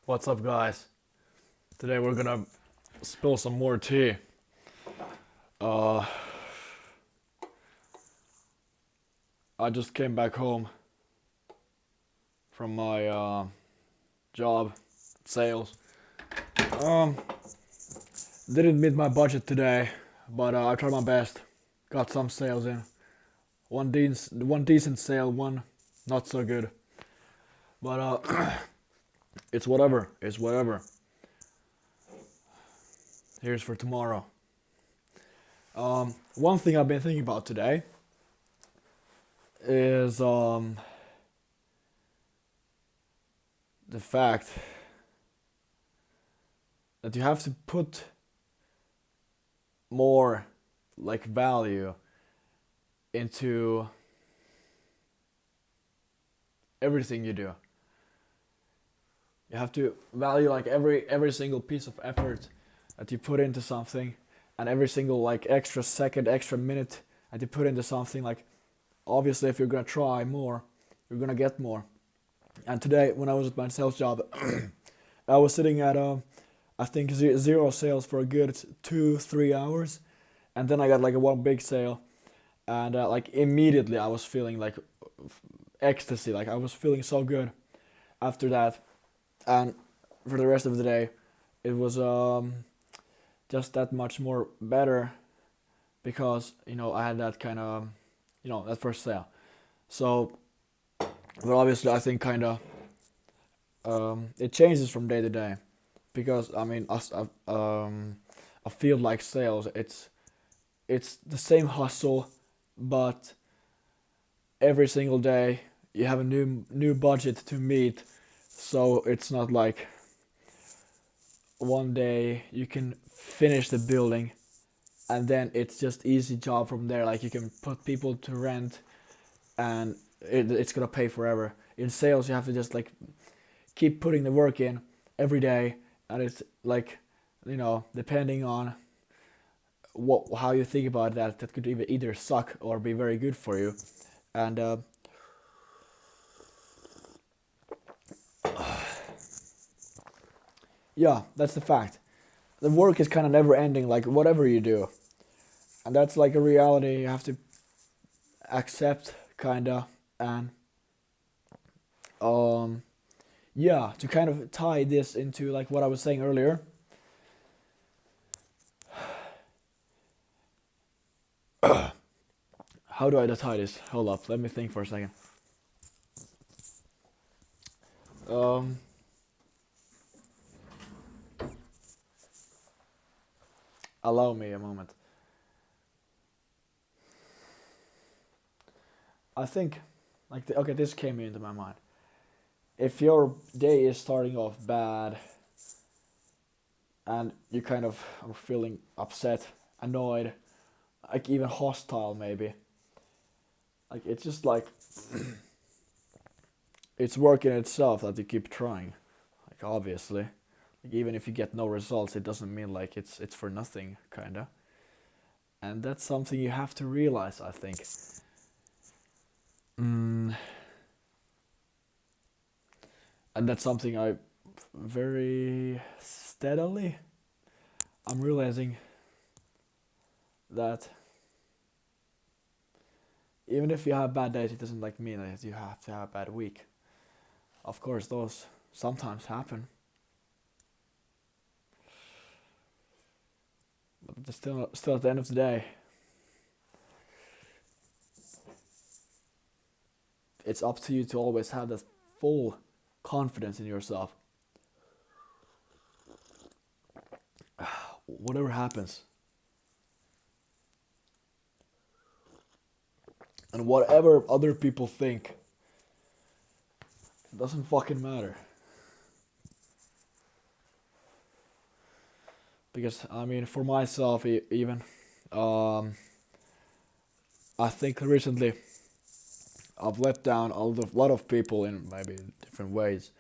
What's up, guys? Today we're gonna spill some more tea. Uh, I just came back home from my job, sales. Um, didn't meet my budget today, but I tried my best. Got some sales in. One decent sale, one not so good. But it's whatever. It's whatever. Here's for tomorrow. One thing I've been thinking about today is the fact that you have to put more like value into everything you do. You have to value like every single piece of effort that you put into something, and every single like extra second, extra minute that you put into something. Like obviously, if you're gonna try more, you're gonna get more. And today, when I was at my sales job, I was sitting at I think zero sales for a good 2-3 hours, and then I got like a one big sale, and like immediately I was feeling like ecstasy. Like I was feeling so good after that, and for the rest of the day, it was just that much more better because I had that kind of that first sale. So, but obviously I think kind of it changes from day to day because I mean a field like sales, it's the same hustle, but every single day you have a new budget to meet. So it's not like one day you can finish the building and then it's just easy job from there. Like you can put people to rent and it's gonna pay forever. In sales, you have to just like keep putting the work in every day, and it's like depending on what how you think about that, that could either suck or be very good for you. And yeah, that's the fact. The work is kind of never ending, like whatever you do, and that's like a reality you have to accept, kinda. And um, yeah, to kind of tie this into like what I was saying earlier. How do I tie this? Hold up, let me think for a second. Um, allow me a moment. I think, like, okay, this came into my mind. If your day is starting off bad and you kind of are feeling upset, annoyed, like even hostile, maybe, like it's just like it's work in itself that you keep trying. Like obviously, like even if you get no results, it doesn't mean like it's for nothing, kinda. And that's something you have to realize, I think. Mm, and that's something I very steadily I'm realizing that even if you have bad days, it doesn't like mean that you have to have a bad week. Of course, those sometimes happen, but still at the end of the day, it's up to you to always have that full confidence in yourself. Whatever happens, and whatever other people think, it doesn't fucking matter. Because I mean, for myself, even, um, I think recently I've let down lot of people in maybe different ways.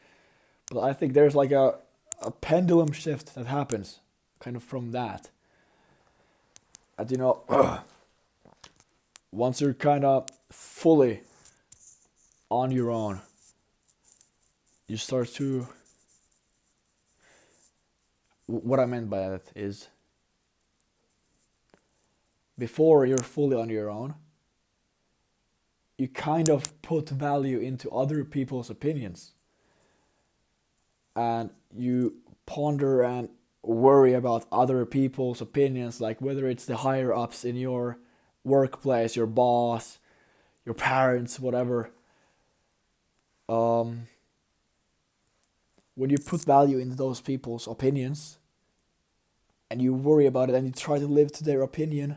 But I think there's like a pendulum shift that happens kind of from that. And once you're kind of fully on your own, you start to what I meant by that is, before you're fully on your own, you kind of put value into other people's opinions, and you ponder and worry about other people's opinions, like whether it's the higher ups in your workplace, your boss, your parents, whatever. Um, when you put value into those people's opinions and you worry about it and you try to live to their opinion,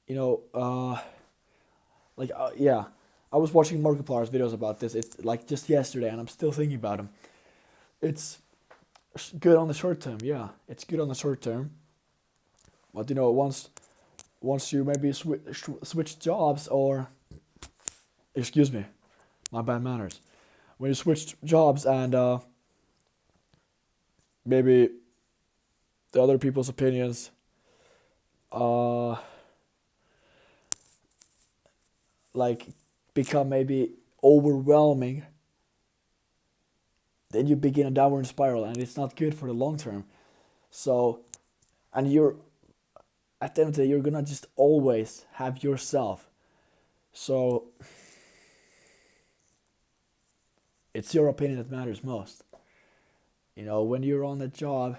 you know, yeah, I was watching Markiplier's videos about this. It's like just yesterday, and I'm still thinking about him. It's good on the short term, yeah. It's good on the short term, but once you maybe switch jobs, or excuse me, my bad manners. When you switch jobs and maybe the other people's opinions uh like become maybe overwhelming, then you begin a downward spiral, and it's not good for the long term. So, and you're at the end of the day, you're gonna just always have yourself. So it's your opinion that matters most. When you're on a job,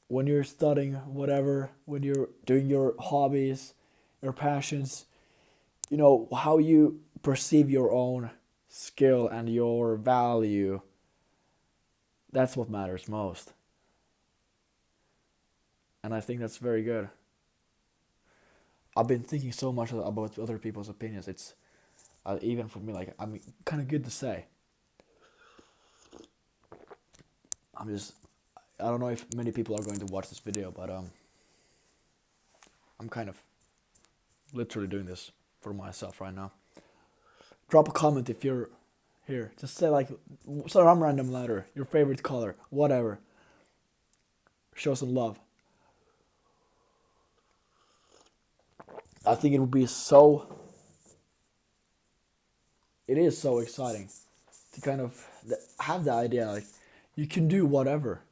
when you're studying whatever, when you're doing your hobbies, your passions, how you perceive your own skill and your value, that's what matters most. And I think that's very good. I've been thinking so much about other people's opinions. It's even for me, like, I'm kind of good to say. I don't know if many people are going to watch this video, but I'm kind of literally doing this for myself right now. Drop a comment if you're here. Just say, like, some random letter, your favorite color, whatever. Show some love. I think it is so exciting to kind of have the idea, like, you can do whatever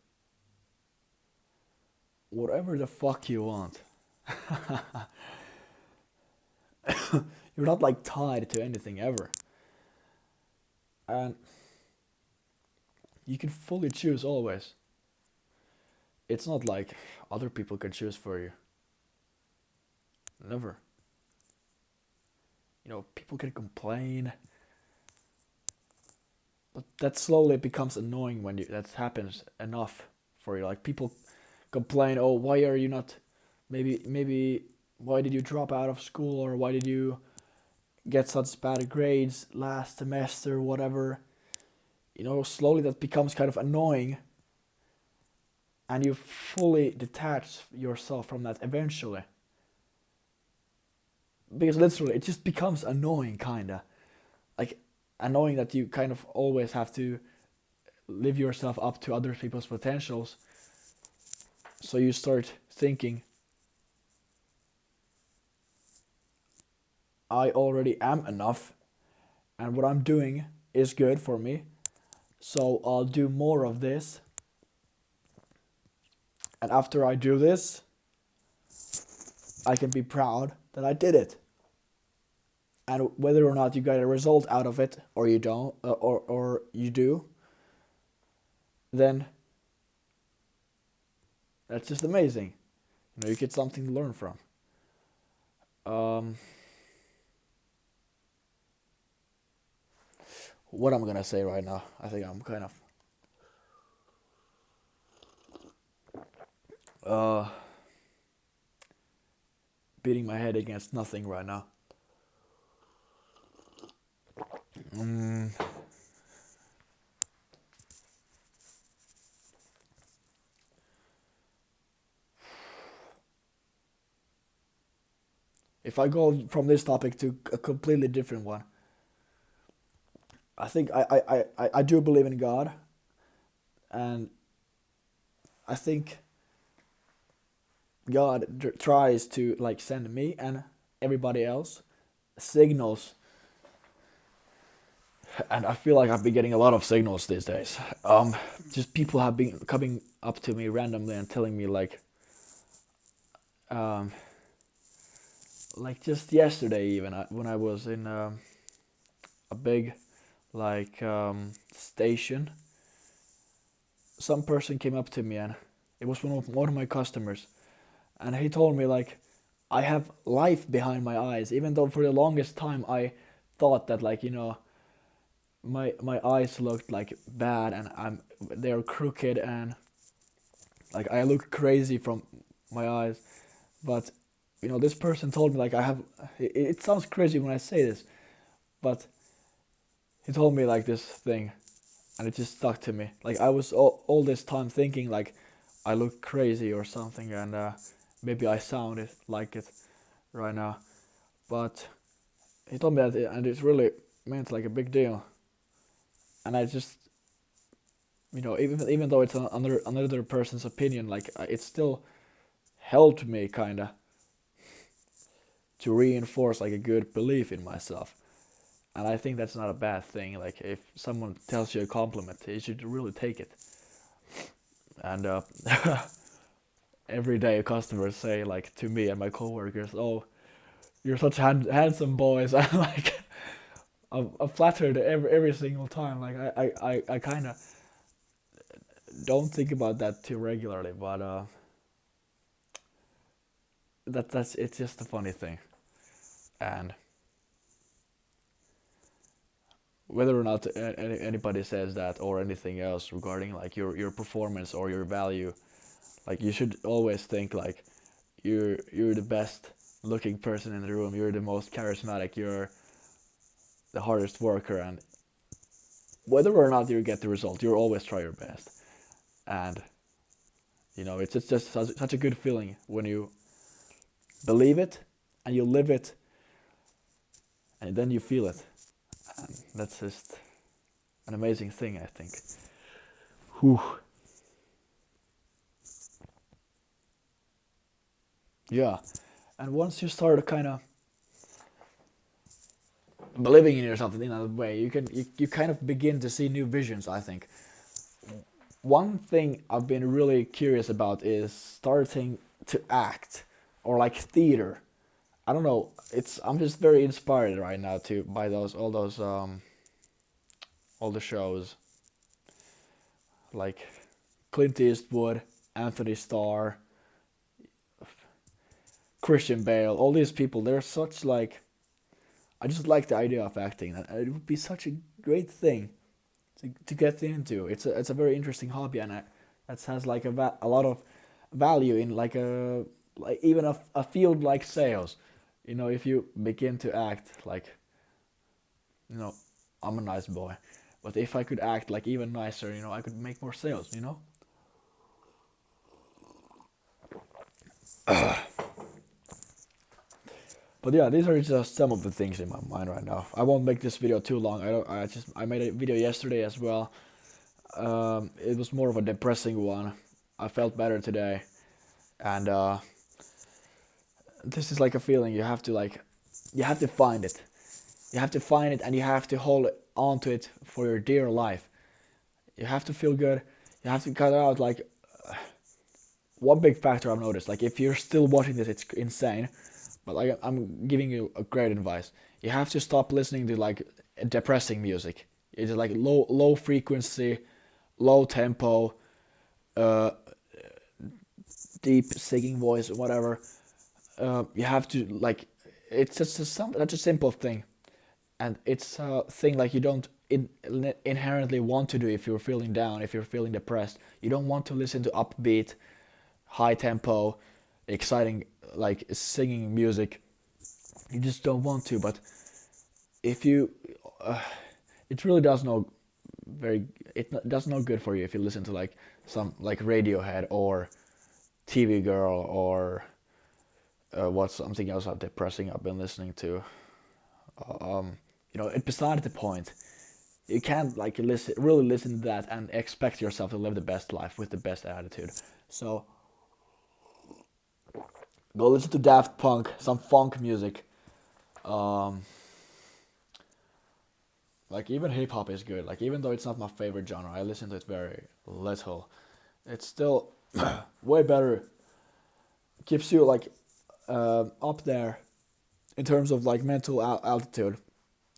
the fuck you want. You're not, like, tied to anything ever, and you can fully choose always. It's not like other people can choose for you. Never. People can complain, but that slowly becomes annoying when that happens enough for you. Like, people complain, oh, why are you not, maybe why did you drop out of school, or why did you get such bad grades last semester, whatever. Slowly that becomes kind of annoying, and you fully detach yourself from that eventually. Because literally, it just becomes annoying, kinda. Like, annoying that you kind of always have to live yourself up to other people's potentials. So you start thinking, I already am enough, and what I'm doing is good for me, so I'll do more of this. And after I do this, I can be proud that I did it. And whether or not you get a result out of it, or you don't, or you do, then that's just amazing. You get something to learn from. What I'm gonna say right now, I think I'm kind of beating my head against nothing right now. If I go from this topic to a completely different one, I think I do believe in God, and I think God tries to, like, send me and everybody else signals, and I feel like I've been getting a lot of signals these days. Just people have been coming up to me randomly and telling me um, like just yesterday even when I was in a big station, some person came up to me and it was one of my customers, and he told me like I have life behind my eyes, even though for the longest time I thought that my eyes looked like bad and they're crooked and like I look crazy from my eyes. But this person told me like I have. It sounds crazy when I say this, but he told me like this thing, and it just stuck to me. Like I was all this time thinking like I look crazy or something, and maybe I sound it like it right now. But he told me that, and it really meant like a big deal. And I just, even though it's another person's opinion, like it still helped me kinda to reinforce like a good belief in myself. And I think that's not a bad thing. Like if someone tells you a compliment, you should really take it. And every day customers say like to me and my coworkers, "Oh, you're such handsome boys." I'm like, I'm flattered every single time. Like I kind of don't think about that too regularly, but that's it's just a funny thing. And whether or not anybody says that or anything else regarding like your performance or your value, like you should always think like you're the best looking person in the room, you're the most charismatic, you're the hardest worker, and whether or not you get the result, you always try your best. And it's just such a good feeling when you believe it and you live it and then you feel it. And that's just an amazing thing, I think. Whew. Yeah. And once you start kind of believing in yourself in that way, you kind of begin to see new visions, I think. One thing I've been really curious about is starting to act or like theater. I don't know. I'm just very inspired right now to by those all the shows like Clint Eastwood, Anthony Starr, Christian Bale, all these people. They're such like I just like the idea of acting. And it would be such a great thing to get into. It's a very interesting hobby, and that has like a lot of value in like even a field like sales. If you begin to act like you know I'm a nice boy, but if I could act like even nicer, I could make more sales. But yeah, these are just some of the things in my mind right now. I won't make this video too long. I don't. I made a video yesterday as well. It was more of a depressing one. I felt better today, and this is like a feeling you have to find it. You have to find it, and you have to hold on to it for your dear life. You have to feel good. You have to cut out like one big factor I've noticed. Like if you're still watching this, it's insane. But like I'm giving you a great advice. You have to stop listening to like depressing music. It's like low frequency, low tempo, uh, deep singing voice, whatever. You have to like it's just such a simple thing, and it's a thing like you don't inherently want to do if you're feeling down, if you're feeling depressed. You don't want to listen to upbeat, high tempo, exciting like singing music. You just don't want to. But if you, it really does no very. Does no good for you if you listen to like some like Radiohead or TV Girl or what's something else depressing I've been listening to. It's beside the point. You can't like really listen to that and expect yourself to live the best life with the best attitude. So go listen to Daft Punk, some funk music. Um, like even hip hop is good. Like even though it's not my favorite genre, I listen to it very little. it's still way better. Keeps you like up there in terms of like mental altitude.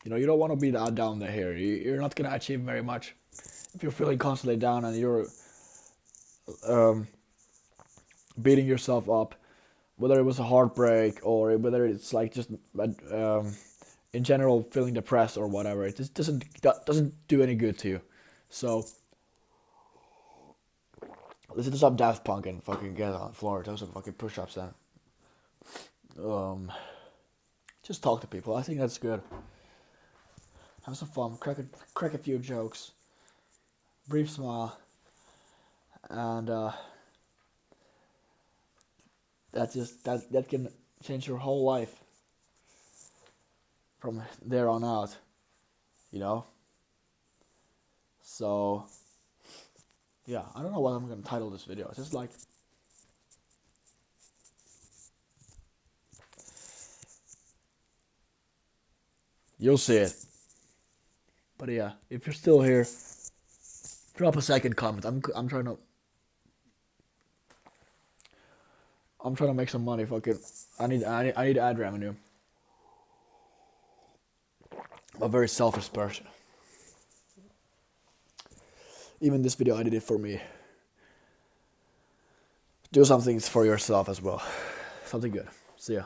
You know, you don't want to be down there here. You're not gonna achieve very much if you're feeling constantly down and you're um, beating yourself up, whether it was a heartbreak or whether it's like just in general feeling depressed or whatever. It just doesn't do any good to you. So listen to some Daft Punk and fucking get on the floor, do some fucking push-ups and just talk to people. I think that's good. Have some fun, crack a few jokes, brief smile, and that can change your whole life from there on out, you know. So yeah, I don't know what I'm gonna title this video. It's just like you'll see it. But yeah, if you're still here, drop a second comment. I'm trying to make some money. Fucking, I need ad revenue. I'm a very selfish person. Even this video, I did it for me. Do something for yourself as well. Something good. See ya.